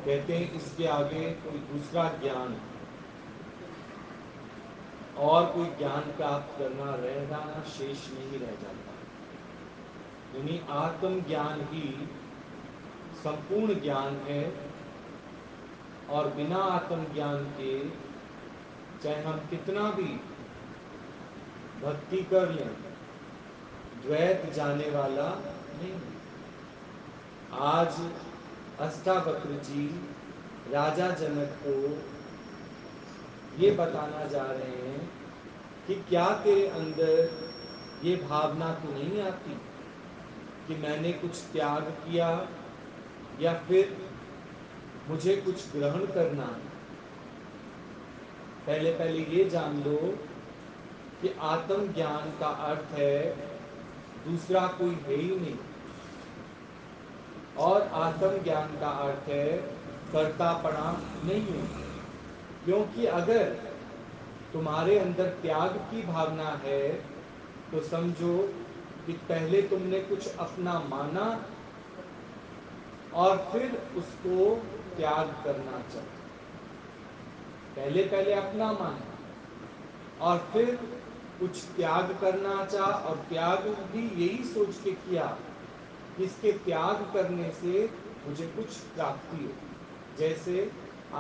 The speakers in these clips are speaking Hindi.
कहते हैं इसके आगे कोई दूसरा ज्ञान और कोई ज्ञान प्राप्त करना रह जाना शेष नहीं रह जाता। यानी आत्मज्ञान ही संपूर्ण ज्ञान है और बिना आत्मज्ञान के चाहे हम कितना भी भक्ति कर लें, द्वैत जाने वाला नहीं। आज अष्टावक्र जी राजा जनक को ये बताना जा रहे हैं कि क्या तेरे अंदर ये भावना तो नहीं आती कि मैंने कुछ त्याग किया या फिर मुझे कुछ ग्रहण करना है। पहले पहले ये जान लो कि आत्मज्ञान का अर्थ है दूसरा कोई है ही नहीं, और आत्मज्ञान का अर्थ है कर्तापना नहीं है। क्योंकि अगर तुम्हारे अंदर त्याग की भावना है तो समझो कि पहले तुमने कुछ अपना माना और फिर उसको त्याग करना चाहिए। पहले पहले अपना माना और फिर कुछ त्याग करना चाहा, और त्याग भी यही सोच के किया कि इसके त्याग करने से मुझे कुछ प्राप्ति हो। जैसे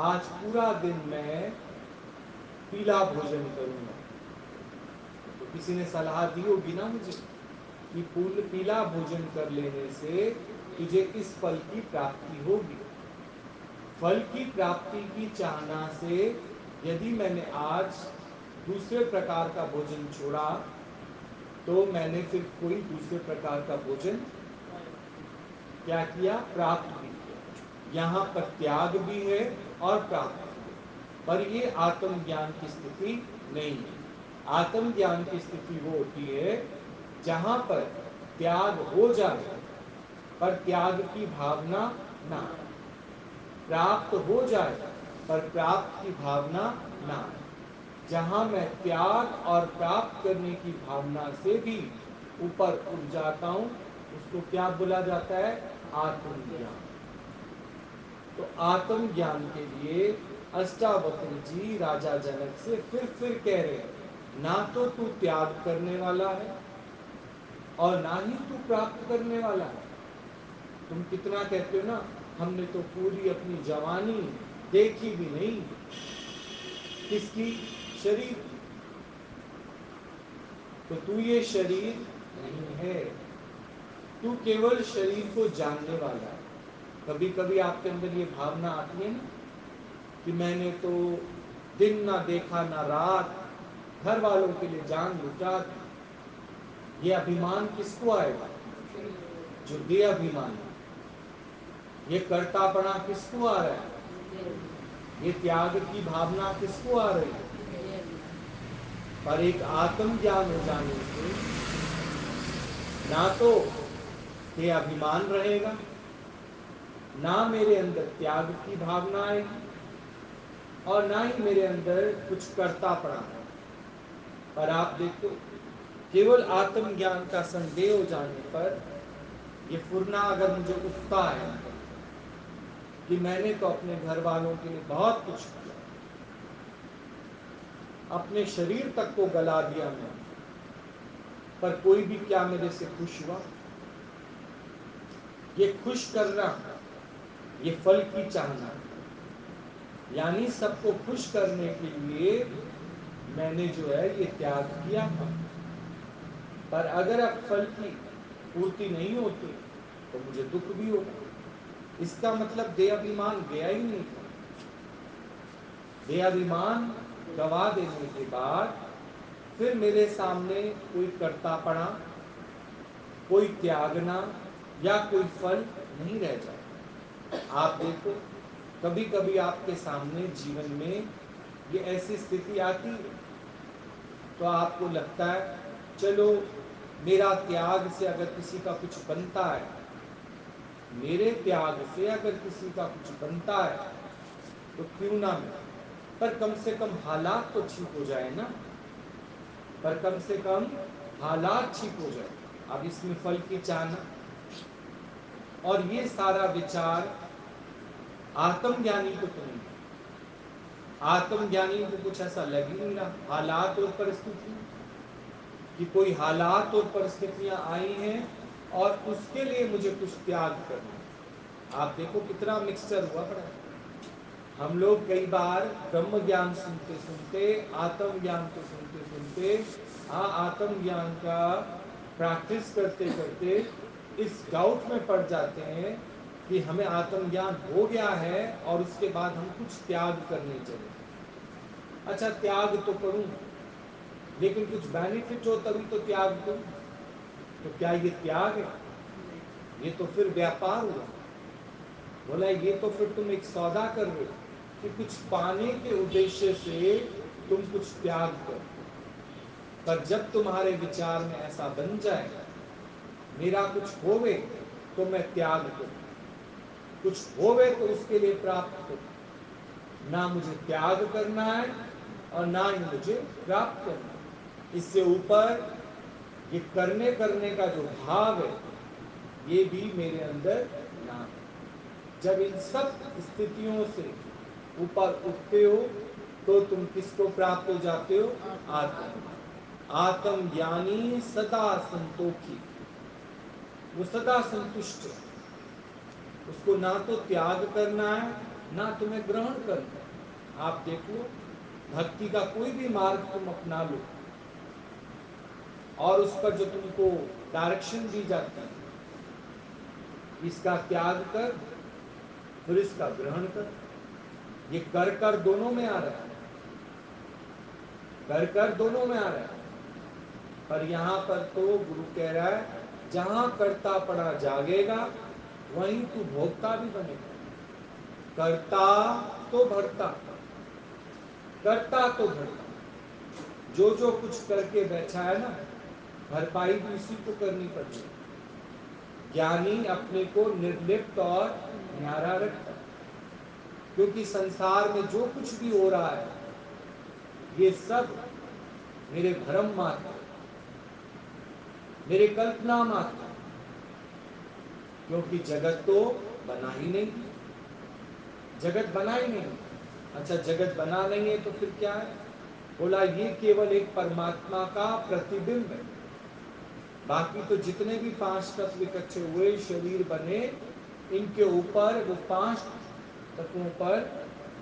आज पूरा दिन मैं पीला भोजन करूंगा, तो किसी ने सलाह दी होगी ना मुझे कि पीला भोजन कर लेने से तुझे इस फल की प्राप्ति होगी। फल की प्राप्ति की चाहना से यदि मैंने आज दूसरे प्रकार का भोजन छोड़ा तो मैंने फिर कोई दूसरे प्रकार का भोजन क्या किया, प्राप्त भी किया। यहाँ पर त्याग भी है और प्राप्त भी है, पर ये आत्मज्ञान की स्थिति नहीं है। आत्मज्ञान की स्थिति वो होती है जहां पर त्याग हो जाए पर त्याग की भावना ना आए, प्राप्त हो जाए पर प्राप्त की भावना ना आए। जहां मैं त्याग और प्राप्त करने की भावना से भी ऊपर उठ जाता हूं उसको क्या बोला जाता है, आत्मज्ञान। तो आत्मज्ञान के लिए अष्टावक्र जी राजा जनक से फिर कह रहे हैं ना तो तू त्याग करने वाला है और ना ही तू प्राप्त करने वाला है। तुम कितना कहते हो ना, हमने तो पूरी अपनी जवानी देखी भी नहीं, किसकी, शरीर की। तो तू ये शरीर नहीं है, तू केवल शरीर को जानने वाला है। कभी कभी आपके अंदर ये भावना आती है ना कि मैंने तो दिन ना देखा ना रात, घर वालों के लिए जान लुटा दी। ये अभिमान किसको आएगा, जो दे अभिमान। ये कर्तापना किसको आ रहा है, ये त्याग की भावना किसको आ रही है। पर एक आत्म ज्ञान हो जाने से ना तो ये अभिमान रहेगा, ना मेरे अंदर त्याग की भावना आएगी और ना ही मेरे अंदर कुछ कर्तापना है। पर आप देखो केवल आत्मज्ञान का संदेह हो जाने पर ये फुरना अगर मुझे उठता है कि मैंने तो अपने घर वालों के लिए बहुत कुछ किया, अपने शरीर तक को गला दिया मैं, पर कोई भी क्या मेरे से खुश हुआ। ये खुश करना, ये फल की चाहना, यानी सबको खुश करने के लिए मैंने जो है ये त्याग किया था। पर अगर अब फल की पूर्ति नहीं होती तो मुझे दुख भी होगा। इसका मतलब देहाभिमान गया ही नहीं था। देहाभिमान गवा देने के बाद फिर मेरे सामने कोई कर्तापना, कोई त्यागना या कोई फल नहीं रह जाता। आप देखो कभी कभी आपके सामने जीवन में ये ऐसी स्थिति आती है तो आपको लगता है चलो मेरा त्याग से अगर किसी का कुछ बनता है, मेरे त्याग से अगर किसी का कुछ बनता है तो क्यों ना मैं, पर कम से कम हालात तो ठीक हो जाए ना, पर कम से कम हालात ठीक हो जाए। अब इसमें फल की चाहना और ये सारा विचार आत्मज्ञानी को तो नहीं। आत्मज्ञानी को कुछ ऐसा लग ही नहीं रहा, हालात और परिस्थितियां, कि कोई हालात और परिस्थितियां आई हैं और उसके लिए मुझे कुछ त्याग करना है। आप देखो कितना मिक्सचर हुआ पड़ा है। हम लोग कई बार ब्रह्म ज्ञान सुनते सुनते, आत्मज्ञान को सुनते सुनते, आत्मज्ञान का प्रैक्टिस करते करते इस डाउट में पड़ जाते हैं कि हमें आत्मज्ञान हो गया है और उसके बाद हम कुछ त्याग करने चले। अच्छा, त्याग तो करूं, लेकिन कुछ बेनिफिट हो तभी तो त्याग करूं। तो क्या ये त्याग है? ये तो फिर व्यापार हुआ। बोला ये तो फिर तुम एक सौदा कर रहे हो कि कुछ पाने के उद्देश्य से तुम कुछ त्याग करो। पर जब तुम्हारे विचार में ऐसा बन जाए, मेरा कुछ होवे तो मैं त्याग करूं, कुछ होवे तो उसके लिए प्राप्त करूं। ना मुझे त्याग करना है और ना ही मुझे प्राप्त करना है। इससे ऊपर ये करने का जो भाव है, ये भी मेरे अंदर ना है। जब इन सब स्थितियों से ऊपर उठते हो तो तुम किसको प्राप्त हो जाते हो? आत्म। आत्मज्ञानी सदा संतोषी, वो सदा संतुष्ट है। उसको ना तो त्याग करना है, ना तुम्हें ग्रहण करना है। आप देख लो, भक्ति का कोई भी मार्ग तुम अपना लो और उस पर जो तुमको डायरेक्शन दी जाती है, इसका त्याग कर, फिर इसका ग्रहण कर। ये कर दोनों में आ रहा है, कर दोनों में आ रहा है। पर यहां पर तो गुरु कह रहा है, जहां करता पड़ा जागेगा वहीं तू भोक्ता भी बनेगा। करता तो भरता, करता तो भरता, जो कुछ करके बैठा है ना, भरपाई भी उसी को करनी पड़ती है। ज्ञानी अपने को निर्लिप्त और न्यारा रखता है, क्योंकि संसार में जो कुछ भी हो रहा है ये सब मेरे भ्रम मात्र, मेरे कल्पना मात्र, क्योंकि जगत तो बना ही नहीं, जगत बना ही नहीं। अच्छा, जगत बना नहीं है तो फिर क्या है? बोला ये केवल एक परमात्मा का प्रतिबिंब है। बाकी तो जितने भी पांच तत्व इकट्ठे हुए, शरीर बने, इनके ऊपर वो पांच तत्वों पर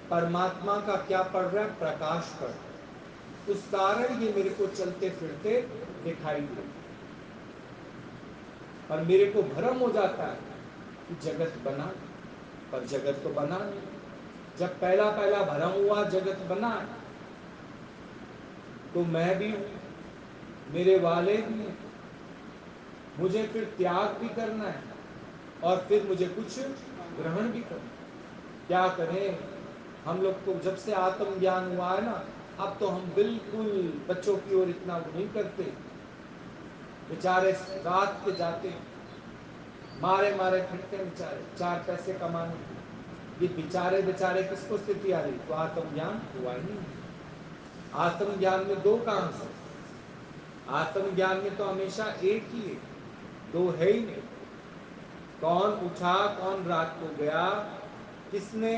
परमात्मा का क्या पड़ रहा है? प्रकाश पड़ रहा है। उस कारण ये मेरे को चलते फिरते दिखाई दे। पर मेरे को भ्रम हो जाता है कि जगत बना, पर जगत तो बना नहीं। जब पहला पहला भ्रम हुआ जगत बना, तो मैं भी हूं, मेरे वाले भी हैं, मुझे फिर त्याग भी करना है और फिर मुझे कुछ ग्रहण भी करना है। क्या करें? हम लोग को जब से आत्मज्ञान हुआ है ना, अब तो हम बिल्कुल बच्चों की ओर इतना वो नहीं करते। बेचारे रात के जाते, मारे मारे फिरते बेचारे चार पैसे कमाने। ये बेचारे बेचारे किसको स्थिति आ रही? तो आत्मज्ञान हुआ ही नहीं। आत्मज्ञान में दो कहां से? आत्मज्ञान में तो हमेशा एक ही है, दो है ही नहीं। कौन उठा, कौन रात को गया, किसने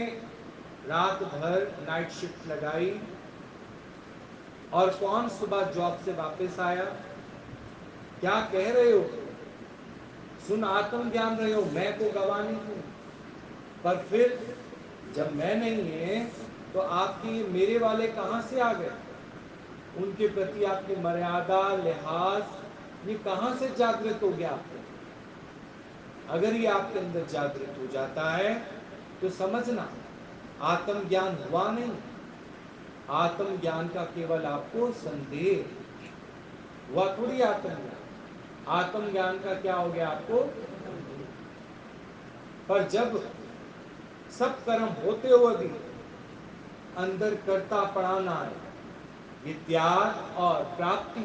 रात भर नाइट शिफ्ट लगाई और कौन सुबह जॉब से वापस आया? क्या कह रहे हो? सुन आत्मज्ञान रहे हो, मैं को गवाने को। पर फिर जब मैं नहीं है तो आपके मेरे वाले कहां से आ गए? उनके प्रति आपकी मर्यादा, लिहाज, ये कहां से जागृत हो गया आपके? अगर ये आपके अंदर जागृत हो जाता है तो समझना आत्मज्ञान हुआ नहीं। आत्मज्ञान का केवल आपको संदेह हुआ, थोड़ी आत्मज्ञान। आत्मज्ञान का क्या हो गया आपको? संदेह। पर जब सब कर्म होते हुए भी अंदर करता पड़ाना है, ये त्याग और प्राप्ति,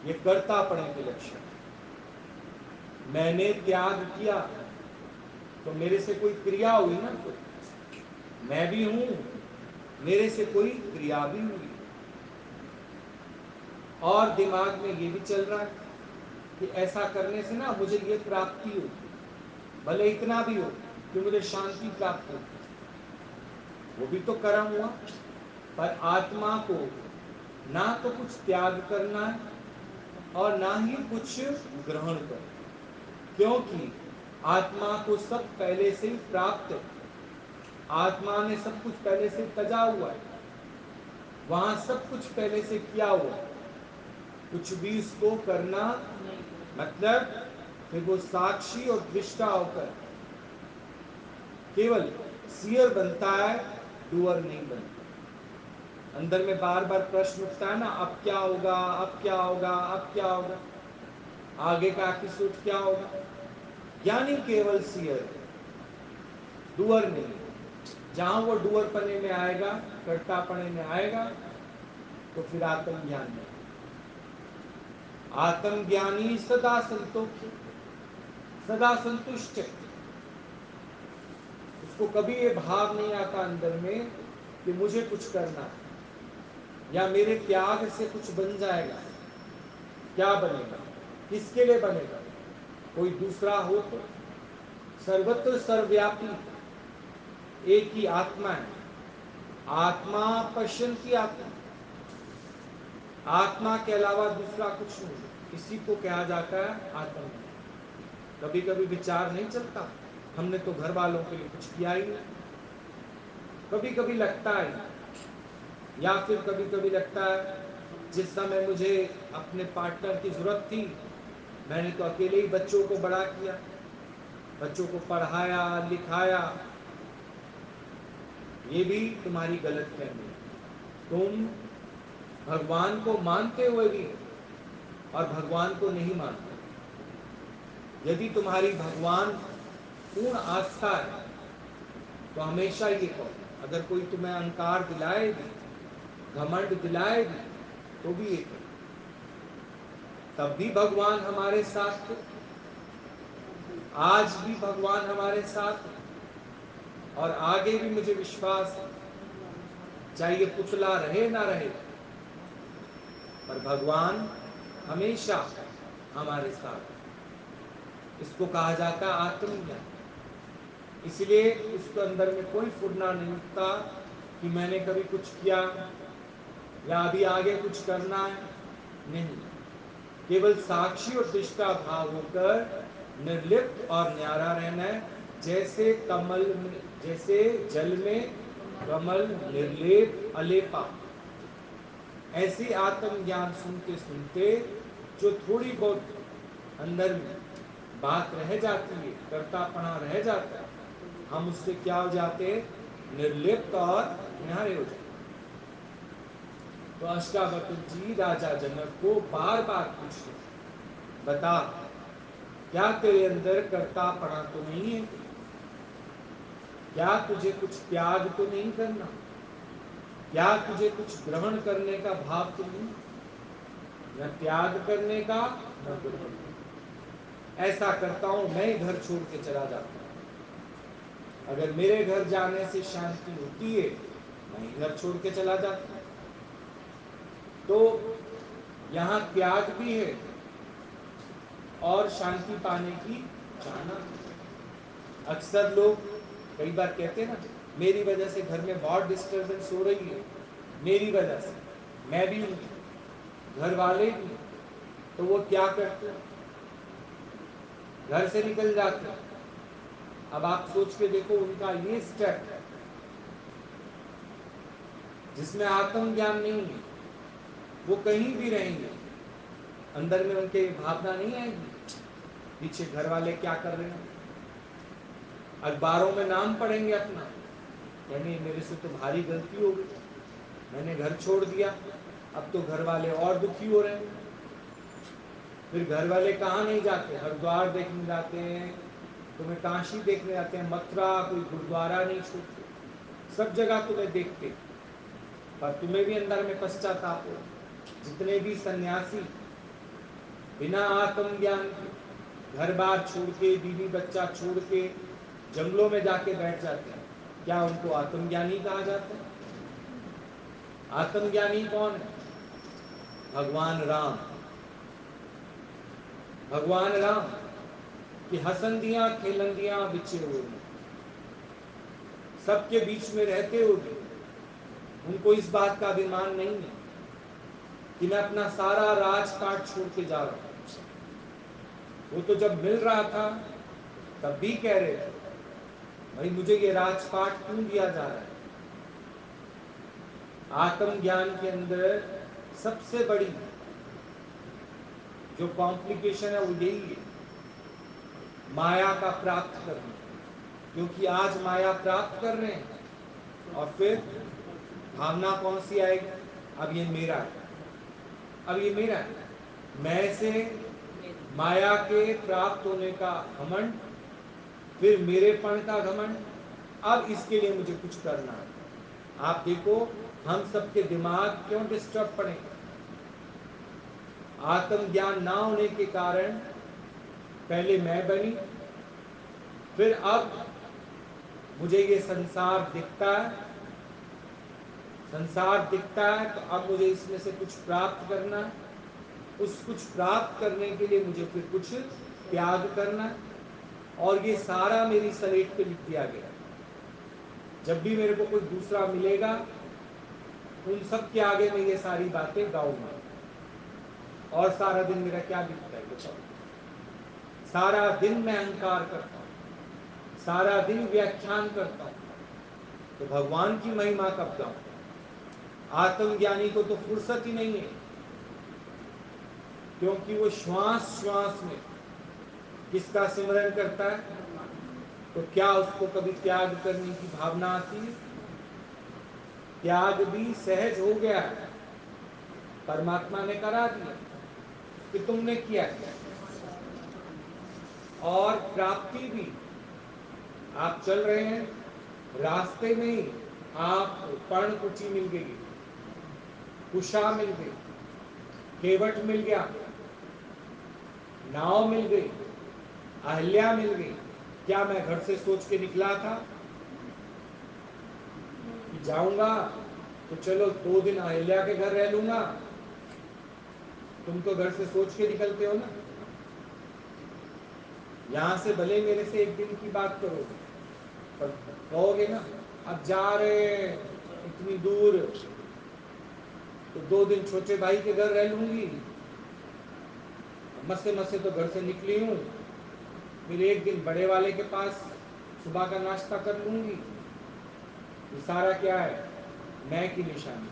ये करता पड़े के लक्षण। मैंने त्याग किया तो मेरे से कोई क्रिया हुई ना, कोई मैं भी हूं, मेरे से कोई क्रिया भी हुई। और दिमाग में ये भी चल रहा है कि ऐसा करने से ना मुझे ये प्राप्ति हो, भले इतना भी हो। कि मुझे शांति प्राप्त हो, वो भी तो कर्म हुआ। पर आत्मा को ना तो कुछ त्याग करना है और ना ही कुछ ग्रहण करना, क्योंकि आत्मा को सब पहले से ही प्राप्त है। आत्मा ने सब कुछ पहले से तजा हुआ है, वहां सब कुछ पहले से किया हुआ है, कुछ भी इसको करना मतलब फिर वो साक्षी और दृष्टा होकर केवल सीयर बनता है, डूअर नहीं बनता। अंदर में बार बार प्रश्न उठता है ना, अब क्या होगा, अब क्या होगा, अब क्या होगा, आगे का एपिसोड क्या होगा। यानी केवल सीयर, डूअर नहीं। जहां वो डूअर पने में आएगा, कर्ता पने में आएगा, तो फिर आत्मज्ञान नहीं। आत्मज्ञानी सदा संतोषी, सदा संतुष्ट है। उसको कभी ये भाव नहीं आता अंदर में कि मुझे कुछ करना है या मेरे त्याग से कुछ बन जाएगा। क्या बनेगा, किसके लिए बनेगा, कोई दूसरा हो तो। सर्वत्र सर्वव्यापी एक ही आत्मा है। आत्मा पश्यंती आत्मा, आत्मा के अलावा दूसरा कुछ नहीं। इसी को कहा जाता है आत्मा। कभी कभी विचार नहीं चलता, हमने तो घर वालों के लिए कुछ किया ही नहीं। कभी कभी लगता है, या फिर कभी कभी लगता है जिस समय मुझे अपने पार्टनर की जरूरत थी, मैंने तो अकेले ही बच्चों को बड़ा किया, बच्चों को पढ़ाया लिखाया। ये भी तुम्हारी गलतफहमी है। तुम भगवान को मानते हुए भी और भगवान को नहीं मानते। यदि तुम्हारी भगवान पूर्ण आस्था है तो हमेशा ये कहो, अगर कोई तुम्हें अहंकार दिलाए भी, घमंड दिलाए भी, तो भी ये कहो, तब भी भगवान हमारे साथ थे, आज भी भगवान हमारे साथ है, और आगे भी मुझे विश्वास है, चाहे ये पुतला रहे ना रहे, पर भगवान हमेशा हमारे साथ। इसको कहा जाता है आत्मज्ञान। इसलिए उसके अंदर में कोई फुरना नहीं उठता कि मैंने कभी कुछ किया या अभी आगे कुछ करना है, नहीं। केवल साक्षी और दृष्टा भाव होकर निर्लिप्त और न्यारा रहना है। जैसे कमल में, जैसे जल में कमल निर्लेप अलेपा, ऐसी आत्मज्ञान सुनते सुनते जो थोड़ी बहुत अंदर में बात रह जाती है, कर्तापना रह जाता है, हम उससे क्या हो जाते हैं, निर्लिप्त और न्यारे हो जाते। तो अष्टावक्र जी राजा जनक को बार बार पूछते, बता क्या तेरे अंदर कर्तापना तो नहीं है, क्या तुझे कुछ त्याग तो नहीं करना, क्या तुझे कुछ ग्रहण करने का भाव तो नहीं, न त्याग करने का न ग्रहण। ऐसा करता हूं मैं घर छोड़ के चला जाता हूं। अगर मेरे घर जाने से शांति होती है, मैं घर छोड़ के चला जाता हूं। तो यहां त्याग भी है और शांति पाने की चाहना। अक्सर लोग कई बार कहते हैं ना, मेरी वजह से घर में बहुत डिस्टरबेंस हो रही है, मेरी वजह से, मैं भी हूं, घर वाले भी, तो वो क्या करते हैं, घर से निकल जाते हैं। अब आप सोच के देखो, उनका ये स्टेप जिसमें आत्मज्ञान नहीं है, वो कहीं भी रहेंगे, अंदर में उनके भावना नहीं आएगी पीछे घर वाले क्या कर रहे हैं। अखबारों में नाम पढ़ेंगे अपना, यानी मेरे से तो भारी गलती हो गई, मैंने घर छोड़ दिया, अब तो घर वाले और दुखी हो रहे हैं। फिर घर वाले कहाँ नहीं जाते, हरिद्वार देखने जाते हैं, तुम्हें काशी देखने जाते हैं, मथुरा, कोई गुरुद्वारा नहीं छोड़ते, सब जगह तुम्हें देखते, पर तुम्हें भी अंदर में पश्चाताप हो। जितने भी सन्यासी बिना आत्मज्ञान के घर बार छोड़ के, बीवी बच्चा छोड़ के जंगलों में जाके बैठ जाते हैं, क्या उनको आत्मज्ञानी कहा जाता है? आत्मज्ञानी कौन है? भगवान राम। भगवान राम की हसंदियां खेलंदियां बिछे हुए हैं, सबके बीच में रहते हुए भी उनको इस बात का अभिमान नहीं है कि मैं अपना सारा राजपाट छोड़ के जा रहा हूं। वो तो जब मिल रहा था तब भी कह रहे थे, भाई मुझे ये राजपाट क्यों दिया जा रहा है। आत्मज्ञान के अंदर सबसे बड़ी जो कॉम्प्लिकेशन है वो यही है, माया का प्राप्त करना। क्योंकि आज माया प्राप्त कर रहे हैं और फिर भावना कौन सी आएगी, अब ये मेरा है, अब ये मेरा है। मैं से माया के प्राप्त होने का घमंड, फिर मेरेपन का घमंड, अब इसके लिए मुझे कुछ करना है। आप देखो हम सबके दिमाग क्यों डिस्टर्ब पड़े, आत्मज्ञान ना होने के कारण। पहले मैं बनी, फिर अब मुझे ये संसार दिखता है, संसार दिखता है तो अब मुझे इसमें से कुछ प्राप्त करना है। उस कुछ प्राप्त करने के लिए मुझे फिर कुछ त्याग करना है, और ये सारा मेरी स्लेट पे लिख दिया गया। जब भी मेरे को कोई दूसरा मिलेगा उन सब के आगे मैं ये सारी बातें गाऊंगा। और सारा दिन मेरा क्या दिखता है बताओ, सारा दिन मैं अहंकार करता हूं, सारा दिन व्याख्यान करता हूं, तो भगवान की महिमा कब गाऊं। आत्मज्ञानी को तो फुर्सत ही नहीं है, क्योंकि वो श्वास श्वास में किसका सिमरन करता है। तो क्या उसको कभी त्याग करने की भावना आती है। त्याग भी सहज हो गया है, परमात्मा ने करा दिया कि तुमने किया है। और प्राप्ति भी, आप चल रहे हैं, रास्ते में ही आप पर्णकुटी मिल गई, कुशा मिल गई, केवट मिल गया, नाव मिल गई, अहल्या मिल गई। क्या मैं घर से सोच के निकला था कि जाऊंगा तो चलो 2 दिन अहल्या के घर रह लूंगा। तुम तो घर से सोच के निकलते हो ना, यहां से भले मेरे से 1 दिन की बात करोगे, पर कहोगे ना अब जा रहे इतनी दूर तो 2 दिन छोटे भाई के घर रह लूंगी, मस्से मस्से तो घर से निकली हूं, फिर 1 दिन बड़े वाले के पास सुबह का नाश्ता कर लूंगी। ये सारा क्या है, मैं की निशानी।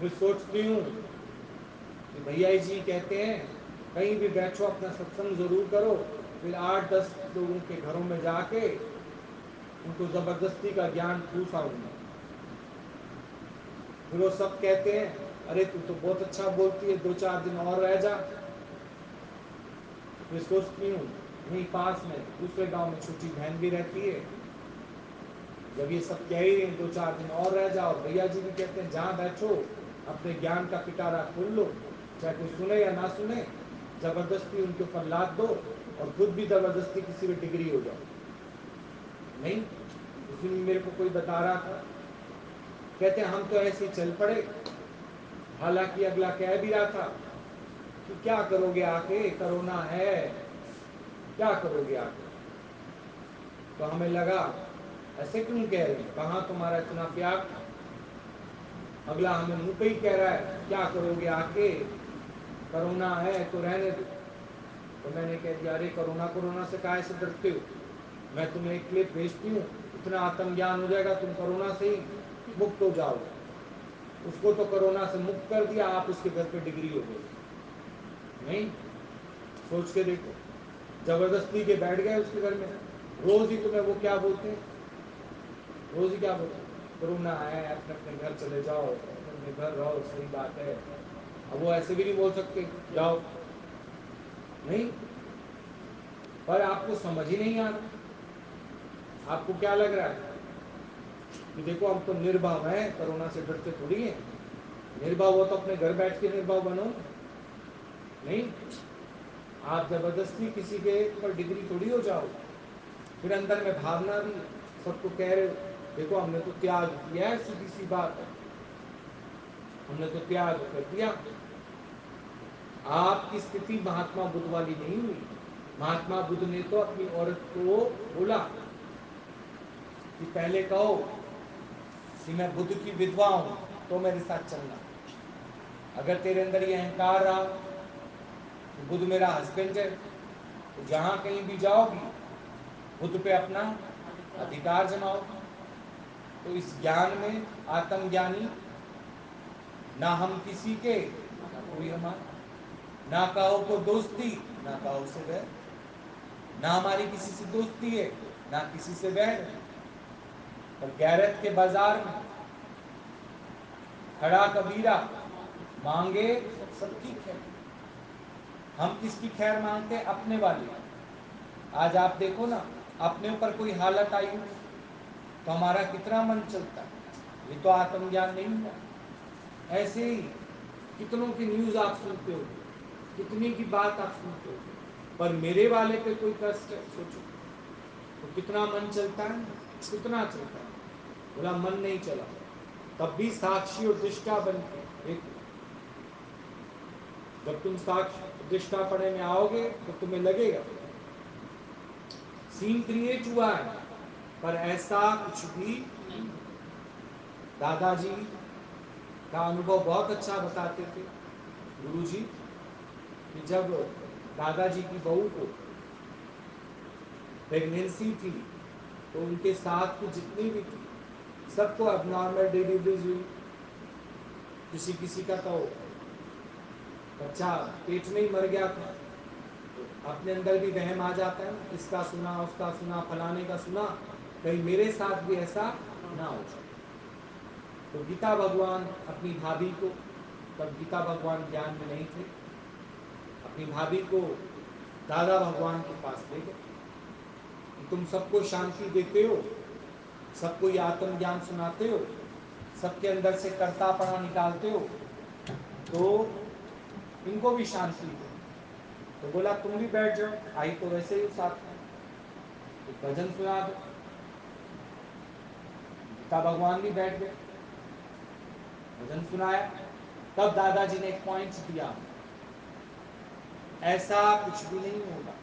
फिर सोचती हूँ कि भैया जी कहते हैं कहीं भी बैठो अपना सत्संग जरूर करो, फिर 8-10 लोगों के घरों में जाके उनको जबरदस्ती का ज्ञान ठूस आऊंगा। फिर वो सब कहते हैं अरे तू तो बहुत अच्छा बोलती है, 2-4 दिन और रह जा। फिर सोचती हूँ यहीं पास में दूसरे गांव में छोटी बहन भी रहती है, जब ये सब कह ही रहे 2-4 दिन और रह जाओ, भैया जी भी कहते हैं जहाँ बैठो अपने ज्ञान का पिटारा खोल लो, चाहे कोई सुने या ना सुने, जबरदस्ती उनके ऊपर लाद दो और खुद भी जबरदस्ती किसी में डिग्री हो जाओ। नहीं, उस दिन मेरे को कोई बता रहा था, कहते हम तो ऐसे चल पड़े, हालांकि अगला कह भी रहा था कि क्या करोगे आके, कोरोना है, क्या करोगे आके। तो हमें लगा ऐसे क्यों कह रहे हैं, कहाँ तुम्हारा इतना प्यार था। अगला हमें मुंह पे ही कह रहा है क्या करोगे आके, कोरोना है तो रहने दो। तो मैंने कह दिया अरे कोरोना से काहे से डरते हो, मैं तुम्हें एक क्लिप भेजती हूँ, इतना आत्मज्ञान हो जाएगा तुम कोरोना से ही मुक्त हो जाओगे। उसको तो कोरोना से मुक्त कर दिया, आप उसके घर पे डिग्री हो गई। नहीं, सोच के देखो, जबरदस्ती के बैठ गए उसके घर में। रोज ही तुम्हें वो क्या बोलते हैं, रोज ही क्या बोलते हैं, कोरोना है अपने अपने घर चले जाओ, अपने घर रहो, सही बात है। अब वो ऐसे भी नहीं बोल सकते जाओ, नहीं, पर आपको समझ ही नहीं आ रहा। आपको क्या लग रहा है कि देखो हम तो निर्भव हैं, कोरोना से डरते थोड़ी हैं। निर्भव हो तो अपने घर बैठ के निर्भव बनो। नहीं, आप जबरदस्ती किसी के ऊपर डिग्री थोड़ी हो जाओ। फिर अंदर में भावना भी, सबको कह रहे हो देखो हमने तो त्याग किया है, सीधी सी बात है, हमने तो त्याग कर दिया। आपकी स्थिति महात्मा बुद्ध वाली नहीं हुई। महात्मा बुद्ध ने तो अपनी औरत को बोला कि पहले कहो कि मैं बुद्ध की विधवा हूं तो मेरे साथ चलना। अगर तेरे अंदर ये अहंकार रहा कि बुद्ध मेरा हस्बैंड है, तो जहां कहीं भी जाओगी बुद्ध पे अपना अधिकार जमाओगी। तो इस ज्ञान में आत्मज्ञानी ना हम किसी के, ना कोई हमारा, ना कहो को दोस्ती, ना कहो से बैर, ना हमारी किसी से दोस्ती है, ना किसी से बैर है। पर गैरत के बाजार में खड़ा कबीरा मांगे सबकी खैर। हम किसकी खैर मांगते? अपने वाली। आज आप देखो ना, अपने ऊपर कोई हालत आई हो तो हमारा कितना मन चलता है। ये तो आत्मज्ञान नहीं हुआ। ऐसे ही कितनों की न्यूज आप सुनते हो, कितनी की बात आप सुनते हो, पर मेरे वाले पे कोई कष्ट है सोचो तो कितना मन चलता है, कितना चलता है। बोला मन नहीं चला, तब भी साक्षी और दृष्टा बन के एक, जब तुम साक्षी दृष्टा पड़े में आओगे तो तुम्हें लगेगा सीन क्रिएट हुआ है, पर ऐसा कुछ भी नहीं। दादाजी का अनुभव बहुत अच्छा बताते थे गुरुजी, कि जब दादाजी की बहू को प्रेगनेंसी थी तो उनके साथ की जितनी भी थी सबको अबनॉर्मल डिलीवरीज हुई। किसी किसी का तो बच्चा पेट में ही मर गया था। तो अपने अंदर भी वहम आ जाता है ना, इसका सुना, उसका सुना, फलाने का सुना, कहीं मेरे साथ भी ऐसा ना हो जाए। तो गीता भगवान अपनी भाभी को, तब गीता भगवान ज्ञान में नहीं थे, अपनी भाभी को दादा भगवान के पास ले गए कि तुम सबको शांति देते हो, सबको ये आत्मज्ञान सुनाते हो, सबके अंदर से कर्तापना निकालते हो, तो इनको भी शांति दो। तो बोला तुम भी बैठ जाओ, आई तो वैसे ही साथ में, तो भजन सुना दो। गीता भगवान भी बैठ गए, भजन सुनाया। तब दादाजी ने एक पॉइंट दिया, ऐसा कुछ भी नहीं होगा,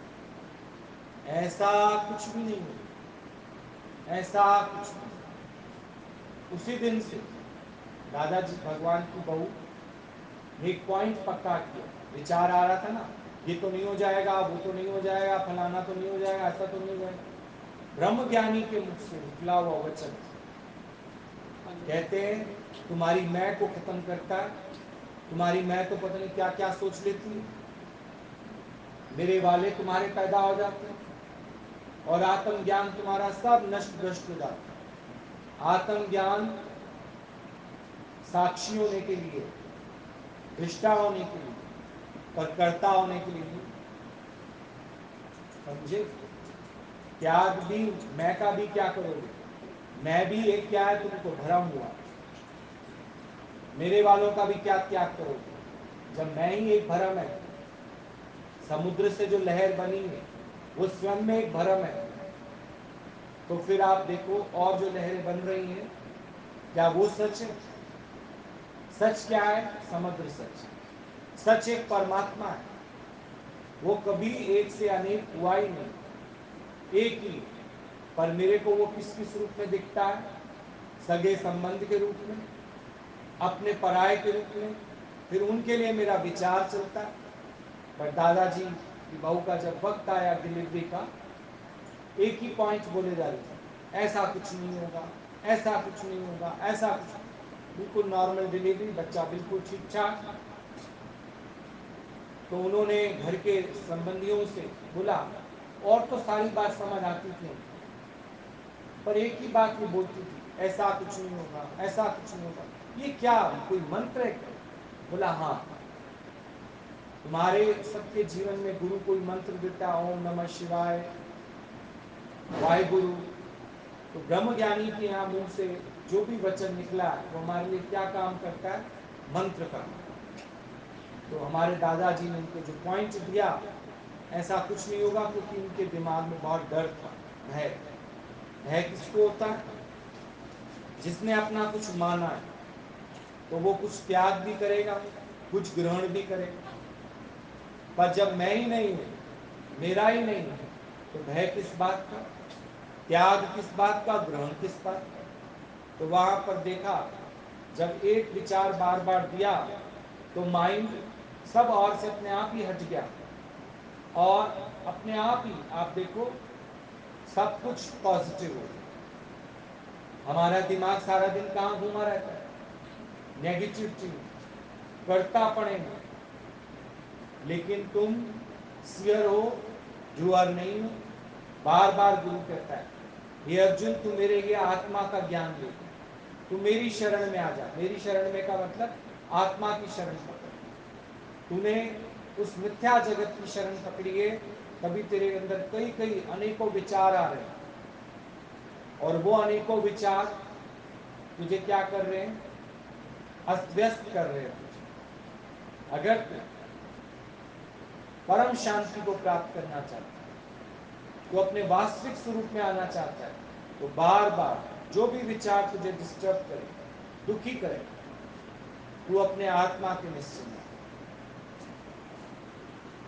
ऐसा कुछ भी नहीं होगा, ऐसा कुछ भी नहीं। उसी दिन से दादाजी भगवान की बहू ने एक पॉइंट पक्का किया। विचार आ रहा था ना, ये तो नहीं हो जाएगा, वो तो नहीं हो जाएगा, फलाना तो नहीं हो जाएगा, ऐसा तो नहीं हो जाएगा। ब्रह्म ज्ञानी के मुख से निकला हुआ वचन, कहते हैं तुम्हारी मैं को खत्म करता है। तुम्हारी मैं तो पता नहीं क्या क्या सोच लेती है, मेरे वाले तुम्हारे पैदा हो जाते हैं और आत्मज्ञान तुम्हारा सब नष्ट भ्रष्ट हो जाता है। आत्मज्ञान साक्षी होने के लिए, दृष्टा होने के लिए, पर कर्ता होने के लिए नहीं। समझे? त्याग भी, मैं का भी क्या करोगे? मैं भी एक क्या है, तुमको भरम हुआ। मेरे वालों का भी क्या त्याग करोगे जब मैं ही एक भरम है? समुद्र से जो लहर बनी है वो स्वयं में एक भरम है। तो फिर आप देखो और जो लहरें बन रही हैं, क्या वो सच है? सच क्या है? समुद्र सच। सच एक परमात्मा है, वो कभी एक से अनेक हुआ ही नहीं, एक ही। पर मेरे को वो किस किस रूप में दिखता है? सगे संबंध के रूप में, अपने पराये के रूप में, फिर उनके लिए मेरा विचार चलता है। पर दादाजी की बहू का जब वक्त आया डिलीवरी का, एक ही पॉइंट बोले जा रहे थे, ऐसा कुछ नहीं होगा, ऐसा कुछ नहीं होगा, ऐसा कुछ। बिल्कुल नॉर्मल डिलीवरी, बच्चा बिल्कुल ठीक ठाक। तो उन्होंने घर के संबंधियों से बोला, और तो सारी बात समझ आती थी, पर एक ही बात ये बोलती थी, ऐसा कुछ नहीं होगा, ऐसा कुछ नहीं होगा। ये क्या कोई मंत्र है क्या? बोला हाँ, तुम्हारे सबके जीवन में गुरु कोई मंत्र देता, ओम नमः शिवाय, वाहिगुरु। तो ब्रह्म ज्ञानी के यहाँ मुंह से जो भी वचन निकला वो हमारे लिए क्या काम करता है? मंत्र का। तो हमारे दादाजी ने उनको जो पॉइंट दिया, ऐसा कुछ नहीं होगा, क्योंकि उनके दिमाग में बहुत डर था, भय। भय किसको होता है? जिसने अपना कुछ माना है तो वो कुछ त्याग भी करेगा, कुछ ग्रहण भी करेगा। पर जब मैं ही नहीं हूं, मेरा ही नहीं है, तो भय किस बात का? त्याग किस बात का, ग्रहण किस बात का। तो वहां पर देखा, जब एक विचार बार बार दिया तो माइंड सब और से अपने आप ही हट गया, और अपने आप ही आप देखो सब कुछ पॉजिटिव हो। हमारा दिमाग सारा दिन कहाँ घूमा रहता है, नेगेटिविटी, करता पड़ेगा। लेकिन तुम सियर हो, जुआर नहीं हो। बार बार गुरु कहता है, हे अर्जुन तू मेरे लिए आत्मा का ज्ञान ले, तू मेरी शरण में आ जा। मेरी शरण में का मतलब आत्मा की शरण पकड़। तूने उस मिथ्या जगत की शरण पकड़ी है, तभी तेरे अंदर कई कई अनेकों विचार आ रहे हैं, और वो अनेकों विचार तुझे क्या कर रहे हैं, अस्त व्यस्त कर रहे हैं तुझे। अगर तू परम शांति को प्राप्त करना चाहता है, तो अपने वास्तविक स्वरूप में आना चाहता है, तो बार बार जो भी विचार तुझे डिस्टर्ब करे, दुखी करे, तू अपने आत्मा के निश्चय में।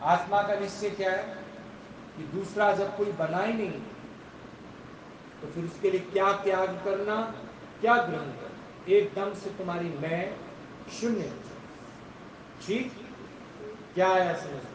आत्मा का निश्चय क्या है कि दूसरा जब कोई बना ही नहीं, तो फिर उसके लिए क्या त्याग करना, क्या ग्रहण करना। एकदम से तुम्हारी मैं शून्य हो जाए। ठीक क्या आया समझ में?